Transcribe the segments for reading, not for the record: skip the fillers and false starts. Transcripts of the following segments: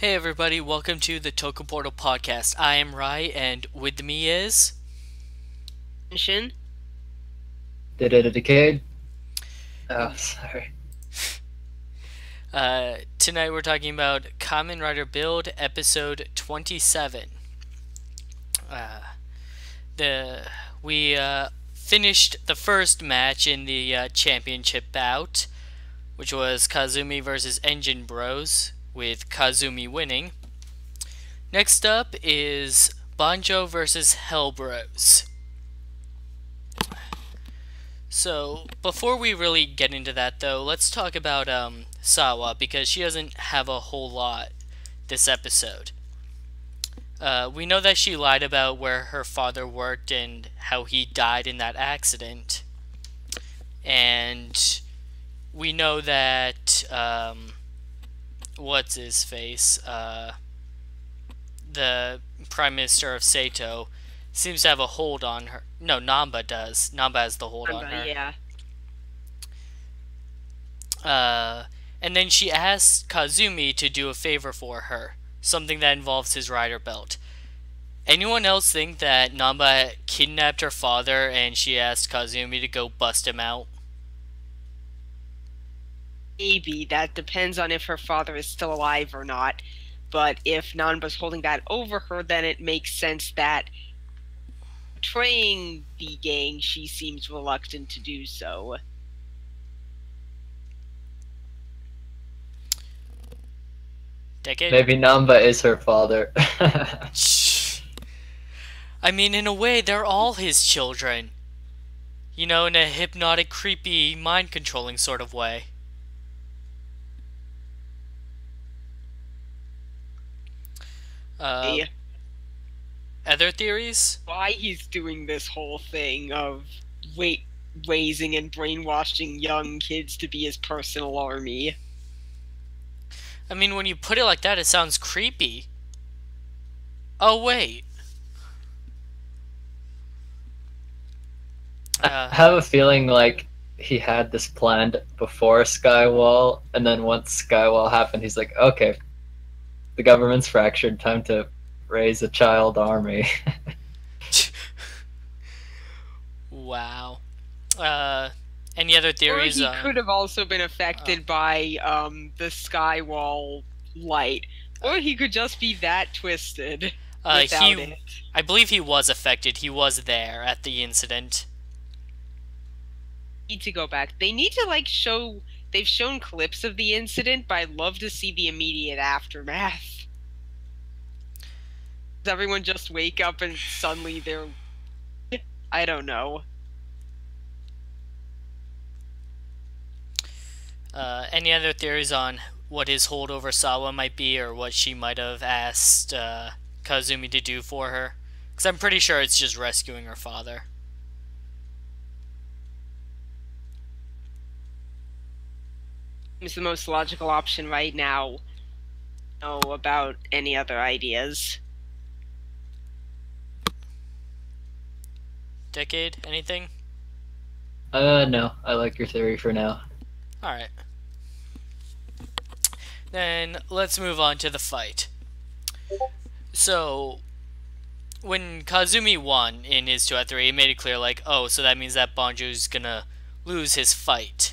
Hey everybody, welcome to the Toku Portal podcast. I am Rai, and with me is... Shin? Did it a decade? Oh, Oh, sorry. Tonight we're talking about Kamen Rider Build, episode 27. Uh, the We finished the first match in the championship bout, which was Kazumi versus Engine Bros, with Kazumi winning. Next up is Banjo versus Hell Bros. So, before we really get into that though, let's talk about Sawa, because she doesn't have a whole lot this episode. We know that she lied about where her father worked and how he died in that accident. And we know that, what's his face? The Prime Minister of Sato seems to have a hold on her. No, Namba does. Namba has the hold on her. yeah. And then she asks Kazumi to do a favor for her, something that involves his rider belt. Anyone else think that Namba kidnapped her father and she asked Kazumi to go bust him out? Maybe. That depends on if her father is still alive or not. But if Nanba's holding that over her, then it makes sense that betraying the gang, she seems reluctant to do so. Decade? Maybe Namba is her father. I mean, in a way, they're all his children. You know, in a hypnotic, creepy, mind-controlling sort of way. Yeah. Other theories? Why he's doing this whole thing of raising and brainwashing young kids to be his personal army. I mean, when you put it like that, it sounds creepy. Oh, wait. I have a feeling like he had this planned before Skywall, and then once Skywall happened, he's like, okay, the government's fractured, time to raise a child army. Wow. Any other theories? Or he could have also been affected by the Skywall light. Or he could just be that twisted without it. I believe he was affected. He was there at the incident. Need to go back. They need to show. They've shown clips of the incident, but I'd love to see the immediate aftermath. Does everyone just wake up and suddenly they're... I don't know. Any other theories on what his hold over Sawa might be, or what she might have asked Kazumi to do for her? Because I'm pretty sure it's just rescuing her father. It's the most logical option right now. Know about any other ideas? Decade? Anything? No, I like your theory for now. Alright. Then let's move on to the fight. So, when Kazumi won in his 2 out of 3, he made it clear, like, oh, so that means that Banjo's gonna lose his fight.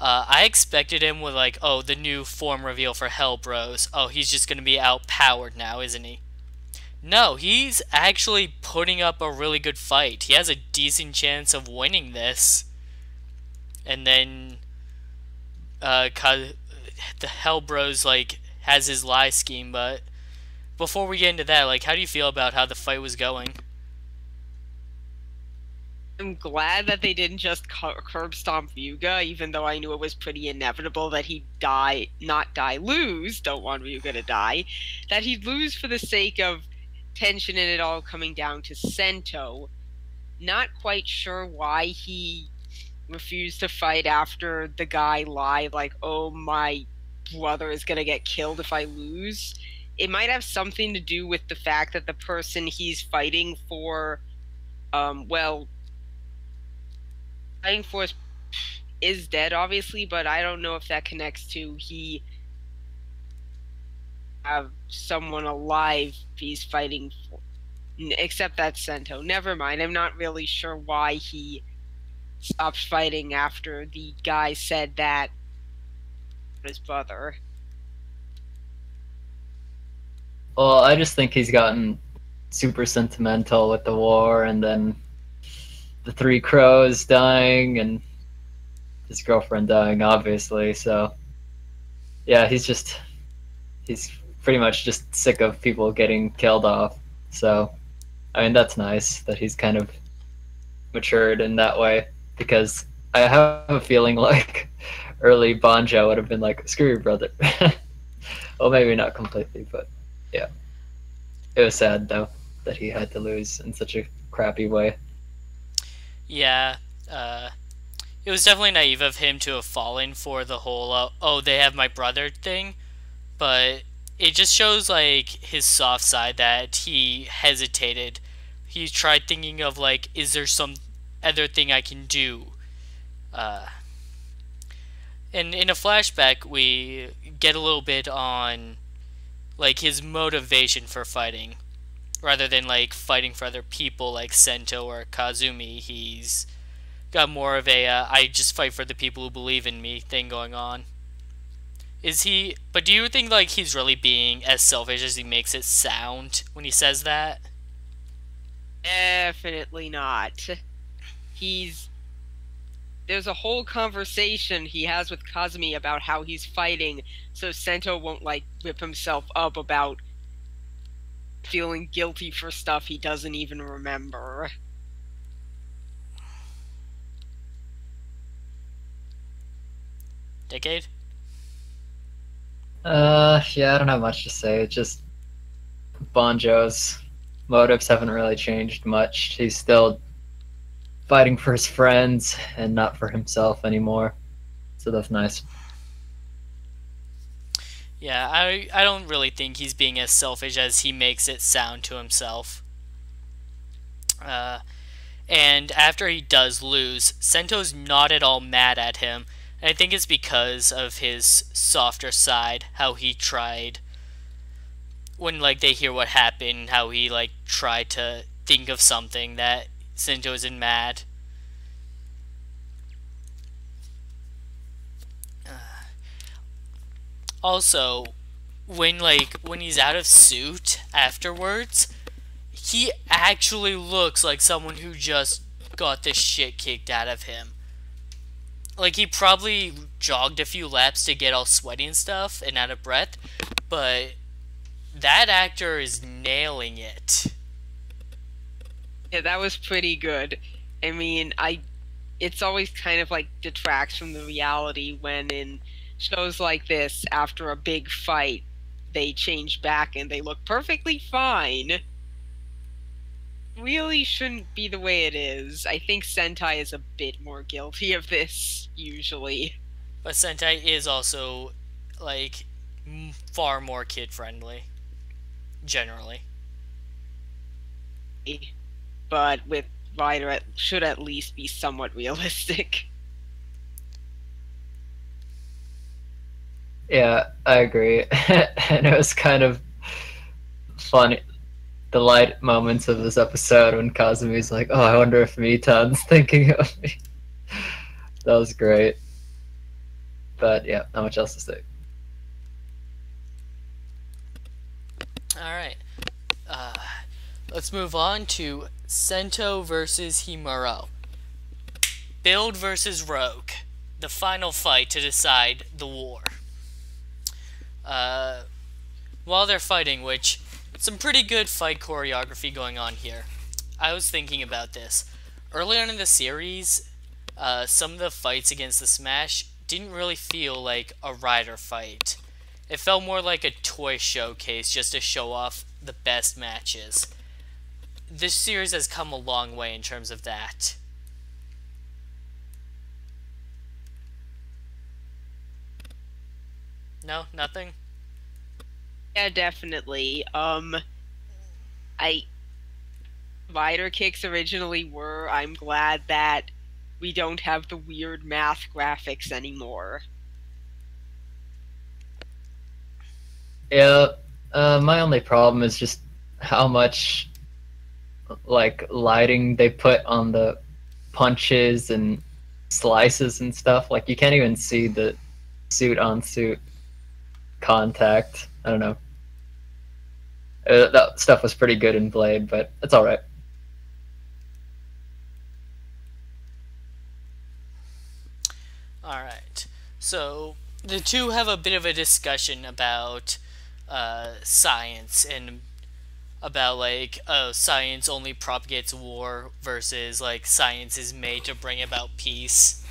I expected him with, like, oh, the new form reveal for Hell Bros. Oh, he's just gonna be outpowered now, isn't he? No, he's actually putting up a really good fight. He has a decent chance of winning this. And then the Hell Bros, like, has his lie scheme, but before we get into that, like, how do you feel about how the fight was going? I'm glad that they didn't just curb stomp Ryuga, even though I knew it was pretty inevitable that he'd lose, don't want Ryuga to die, that he'd lose for the sake of tension and it all coming down to Sento. Not quite sure why he refused to fight after the guy lied, like, oh, my brother is gonna get killed if I lose. It might have something to do with the fact that the person he's fighting for, fighting for is dead, obviously, but I don't know if that connects to he have someone alive he's fighting for. Except that Sento. Never mind. I'm not really sure why he stopped fighting after the guy said that his brother. Well, I just think he's gotten super sentimental with the war, and then the Three Crows dying, and his girlfriend dying, obviously. So, yeah, he's pretty much just sick of people getting killed off. So, I mean, that's nice that he's kind of matured in that way, because I have a feeling like early Banjo would have been like, screw your brother. Well, maybe not completely, but yeah. It was sad, though, that he had to lose in such a crappy way. Yeah, it was definitely naive of him to have fallen for the whole, oh, they have my brother thing, but it just shows, like, his soft side that he hesitated. He tried thinking of, like, is there some other thing I can do? And in a flashback, we get a little bit on, like, his motivation for fighting. Rather than, like, fighting for other people like Sento or Kazumi, he's got more of a, I just fight for the people who believe in me thing going on. But do you think, like, he's really being as selfish as he makes it sound when he says that? Definitely not. There's a whole conversation he has with Kazumi about how he's fighting, so Sento won't, like, whip himself up about feeling guilty for stuff he doesn't even remember. Decade? Yeah, I don't have much to say. It's just Banjo's motives haven't really changed much. He's still fighting for his friends and not for himself anymore. So that's nice. Yeah, I don't really think he's being as selfish as he makes it sound to himself. And after he does lose, Sento's not at all mad at him. And I think it's because of his softer side, how he tried, when, like, they hear what happened, how he, like, tried to think of something that Sento isn't mad. Also, when he's out of suit afterwards, he actually looks like someone who just got the shit kicked out of him. Like, he probably jogged a few laps to get all sweaty and stuff and out of breath, but that actor is nailing it. Yeah, that was pretty good. I mean, it's always kind of like detracts from the reality when in shows like this, after a big fight, they change back and they look perfectly fine. Really shouldn't be the way it is. I think Sentai is a bit more guilty of this, usually. But Sentai is also, like, far more kid-friendly, generally. But with Rider, it should at least be somewhat realistic. Yeah, I agree. And it was kind of funny, the light moments of this episode when Kazumi's like, oh, I wonder if Mitan's thinking of me. That was great. But yeah, not much else to say. Alright. Let's move on to Sento versus Himuro. Build versus Rogue. The final fight to decide the war. While they're fighting, which, some pretty good fight choreography going on here. I was thinking about this. Early on in the series, some of the fights against the Smash didn't really feel like a Rider fight. It felt more like a toy showcase just to show off the best matches. This series has come a long way in terms of that. No? Nothing? Yeah, definitely. Rider kicks originally were. I'm glad that we don't have the weird math graphics anymore. Yeah, My only problem is just how much like lighting they put on the punches and slices and stuff. Like you can't even see the suit on suit contact. I don't know. That stuff was pretty good in Blade, but it's all right. All right. So the two have a bit of a discussion about science and about like science only propagates war versus like science is made to bring about peace.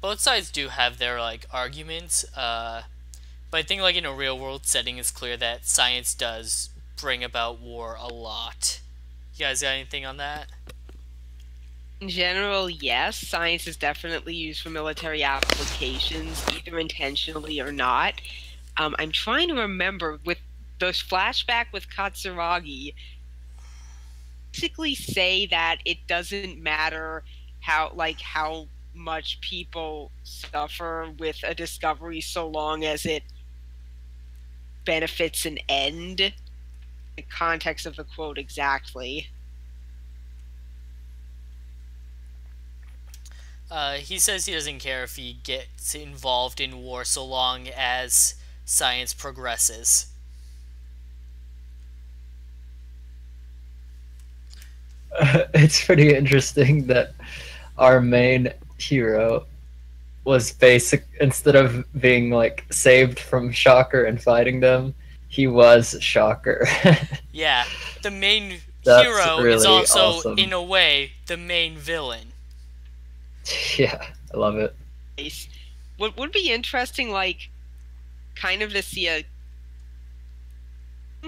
Both sides do have their like arguments, but I think like in a real world setting, it's clear that science does bring about war a lot. You guys got anything on that? In general, yes, science is definitely used for military applications, either intentionally or not. I'm trying to remember with those flashback with Katsuragi. Basically, say that it doesn't matter how much people suffer with a discovery, so long as it benefits an end. The context of the quote exactly. He says he doesn't care if he gets involved in war so long as science progresses. It's pretty interesting that our main hero was basic, instead of being like saved from Shocker and fighting them, he was Shocker. Yeah, the main That's hero is really also, awesome. in a way, the main villain. Yeah, I love it. What would be interesting, like, kind of to see a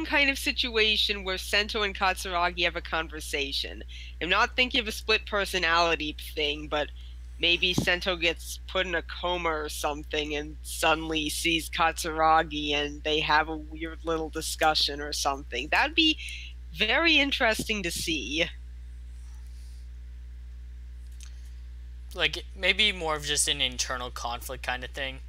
kind of situation where Sento and Katsuragi have a conversation. I'm not thinking of a split personality thing, but maybe Sento gets put in a coma or something and suddenly sees Katsuragi and they have a weird little discussion or something. That'd be very interesting to see. Like, maybe more of just an internal conflict kind of thing.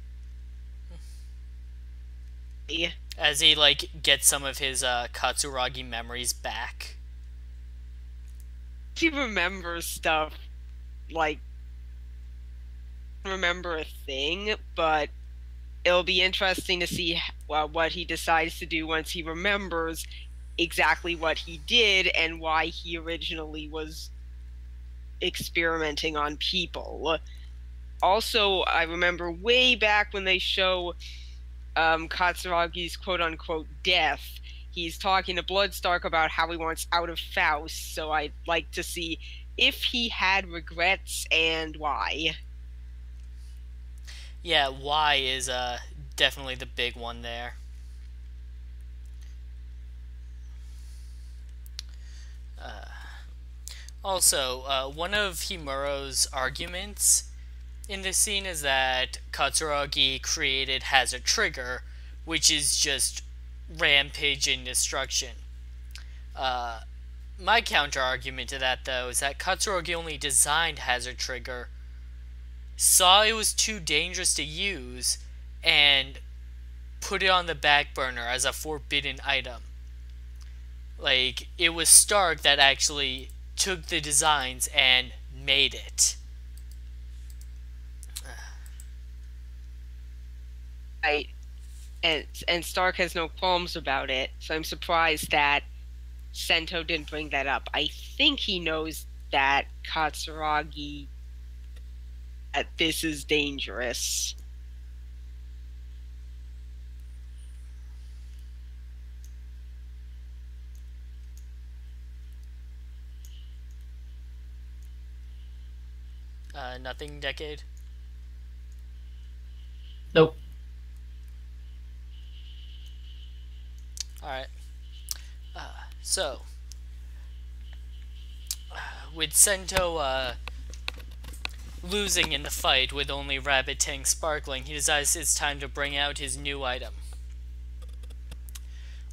Yeah. As he, like, gets some of his Katsuragi memories back. He remembers stuff, like, remember a thing, but it'll be interesting to see what he decides to do once he remembers exactly what he did and why he originally was experimenting on people. Also, I remember way back when they show Katsuragi's quote-unquote death, he's talking to Bloodstark about how he wants out of Faust, so I'd like to see if he had regrets and why. Yeah, why is definitely the big one there. Also, one of Himuro's arguments in this scene is that Katsuragi created Hazard Trigger, which is just rampage and destruction. My counter argument to that, though, is that Katsuragi only designed Hazard Trigger, saw it was too dangerous to use, and put it on the back burner as a forbidden item. Like, it was Stark that actually took the designs and made it. Right. And Stark has no qualms about it, so I'm surprised that Sento didn't bring that up. I think he knows that Katsuragi, that this is dangerous. Nothing, Decade? Nope. Alright. So, with Sento losing in the fight with only Rabbit Tank sparkling, he decides it's time to bring out his new item.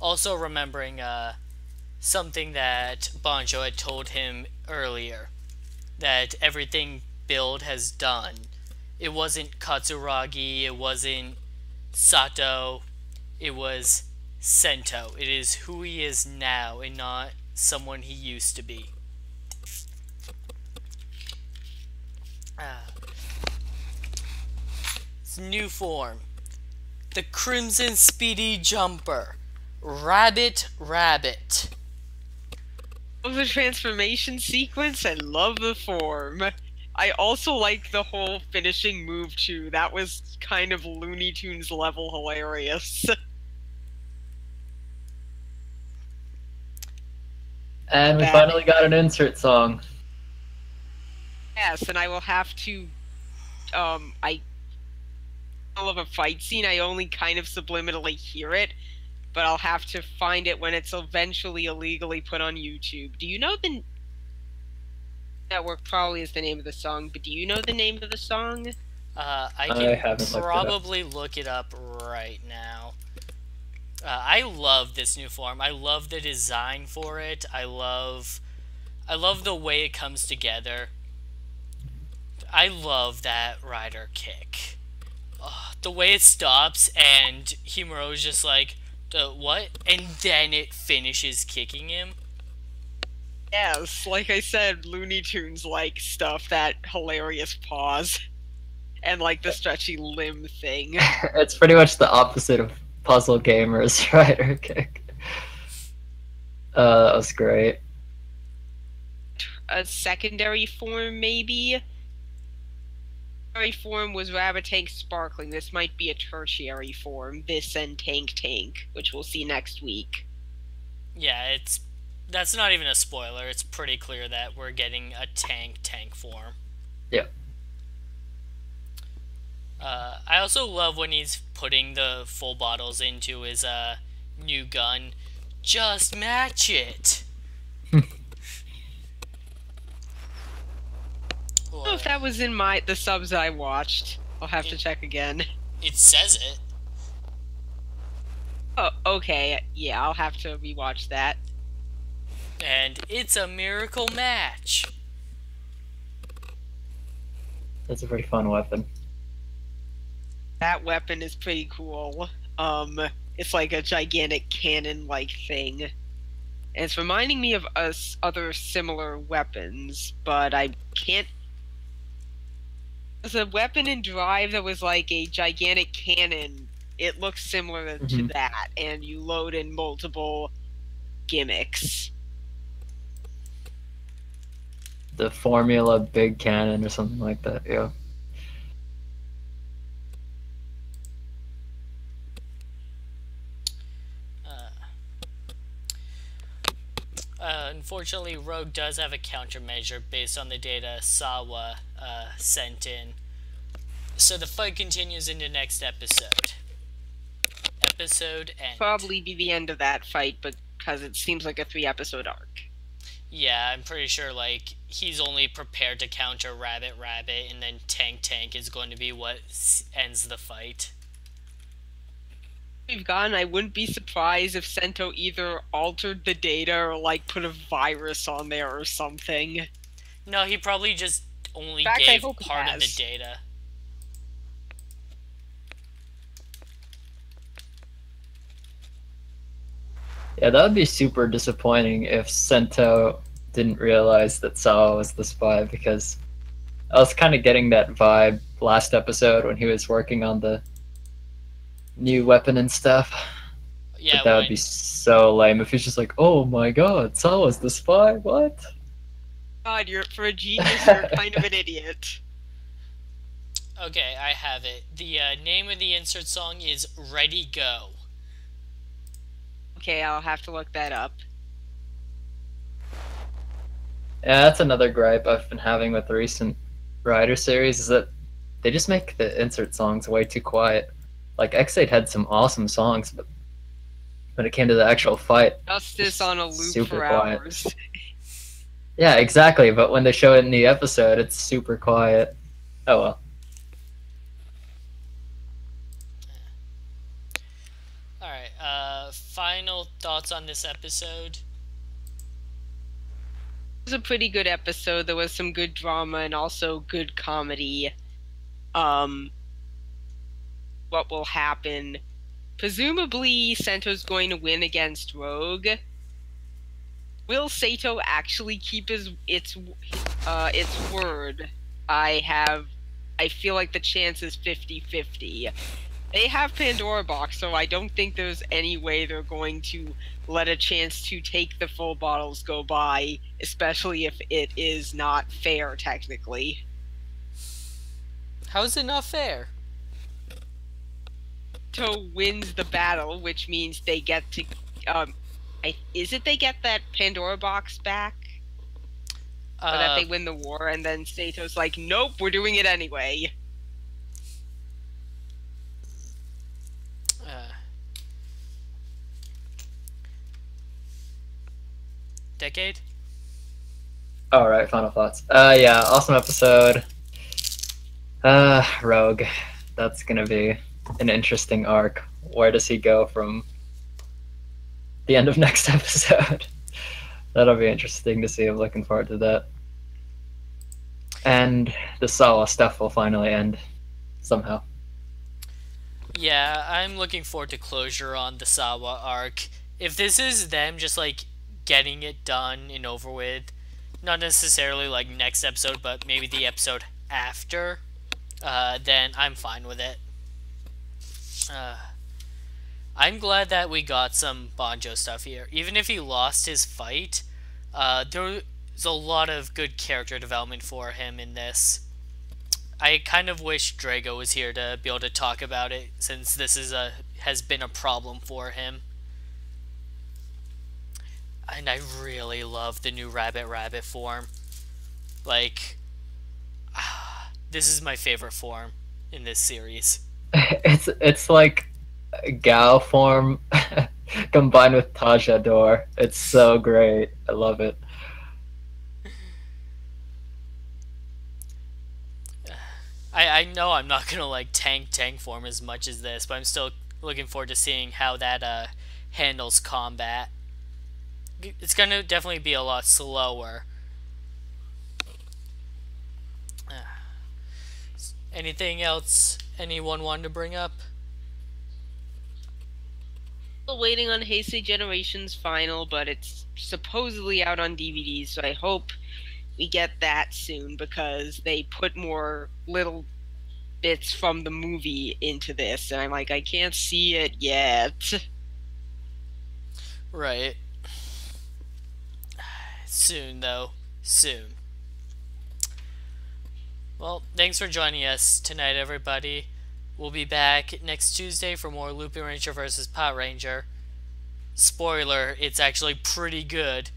Also remembering something that Banjo had told him earlier, that everything Build has done It wasn't Katsuragi, it wasn't Sato, it was Sento. It is who he is now and not someone he used to be. It's new form. The Crimson Speedy Jumper. Rabbit Rabbit. Love the transformation sequence and love the form. I also like the whole finishing move too. That was kind of Looney Tunes level hilarious. And we finally got an insert song. Yes, and I will have to I love a fight scene. I only kind of subliminally hear it, but I'll have to find it when it's eventually illegally put on YouTube. Do you know the network probably is the name of the song, but do you know the name of the song? I can probably look it up right now. I love this new form. I love the design for it. I love the way it comes together. I love that rider kick. The way it stops and Himuro's just like, what? And then it finishes kicking him. Yes, like I said, Looney Tunes like stuff, that hilarious pause. And like the stretchy limb thing. It's pretty much the opposite of Puzzle Gamer's rider kick. That was great. A secondary form, maybe? Primary form was Rabbit Tank Sparkling. This might be a tertiary form. This and Tank Tank, which we'll see next week. Yeah, that's not even a spoiler. It's pretty clear that we're getting a tank form. Yeah. I also love when he's putting the full bottles into his new gun. Just match it. I don't know if that was in the subs I watched. I'll have to check again. It says it. Oh, okay. Yeah, I'll have to rewatch that. And it's a miracle match. That's a pretty fun weapon. That weapon is pretty cool. It's like a gigantic cannon-like thing. And it's reminding me of other similar weapons, but I can't... There's a weapon in Drive that was like a gigantic cannon. It looks similar to that, and you load in multiple gimmicks. The Formula Big Cannon or something like that, yeah. Unfortunately, Rogue does have a countermeasure based on the data Sawa sent in. So the fight continues into next episode. Episode end. Probably be the end of that fight, because it seems like a 3-episode arc. Yeah, I'm pretty sure, like, he's only prepared to counter Rabbit Rabbit, and then Tank is going to be what ends the fight. We've gone, I wouldn't be surprised if Sento either altered the data or, like, put a virus on there or something. No, he probably just only In fact, gave part of the data. Yeah, that would be super disappointing if Sento didn't realize that Sawa was the spy, because I was kind of getting that vibe last episode when he was working on the new weapon and stuff. Yeah, but that would be so lame if he's just like, oh my god, Sawa's the spy? What? God, for a genius, you're kind of an idiot. Okay, I have it. The name of the insert song is Ready Go. Okay, I'll have to look that up. Yeah, that's another gripe I've been having with the recent Rider series, is that they just make the insert songs way too quiet. Like, X8 had some awesome songs, but when it came to the actual fight, Justice on a loop super for quiet. hours. Yeah, exactly, but when they show it in the episode, it's super quiet. Oh well. Alright, final thoughts on this episode? It was a pretty good episode. There was some good drama and also good comedy. um, what will happen. Presumably, Sento's going to win against Rogue. Will Sato actually keep its word? I feel like the chance is 50-50. They have Pandora Box, so I don't think there's any way they're going to let a chance to take the full bottles go by, especially if it is not fair, technically. How is it not fair? Sato wins the battle, which means they get to, is it they get that Pandora Box back? Or that they win the war, and then Sato's like, nope, we're doing it anyway. Decade? Alright, final thoughts. Yeah, awesome episode. Rogue. That's gonna be an interesting arc. Where does he go from the end of next episode? That'll be interesting to see. I'm looking forward to that. And the Sawa stuff will finally end somehow. Yeah, I'm looking forward to closure on the Sawa arc. If this is them just like getting it done and over with, not necessarily like next episode, but maybe the episode after, then I'm fine with it. I'm glad that we got some Banjo stuff here. Even if he lost his fight, there's a lot of good character development for him in this. I kind of wish Drago was here to be able to talk about it, since this has been a problem for him. And I really love the new Rabbit form. Like, this is my favorite form in this series. It's like Gao form combined with Tajador. It's so great. I love it. I know I'm not gonna like tank form as much as this, but I'm still looking forward to seeing how that handles combat. It's gonna definitely be a lot slower. Anything else anyone wanted to bring up? Still waiting on Heisei Generations final, but it's supposedly out on DVD, so I hope we get that soon, because they put more little bits from the movie into this, and I'm like, I can't see it yet. Right. Soon, though. Soon. Well, thanks for joining us tonight, everybody. We'll be back next Tuesday for more Looping Ranger vs. Pot Ranger. Spoiler, it's actually pretty good.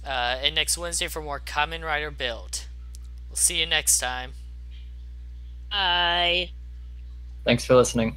And next Wednesday for more Kamen Rider Build. We'll see you next time. Bye. Thanks for listening.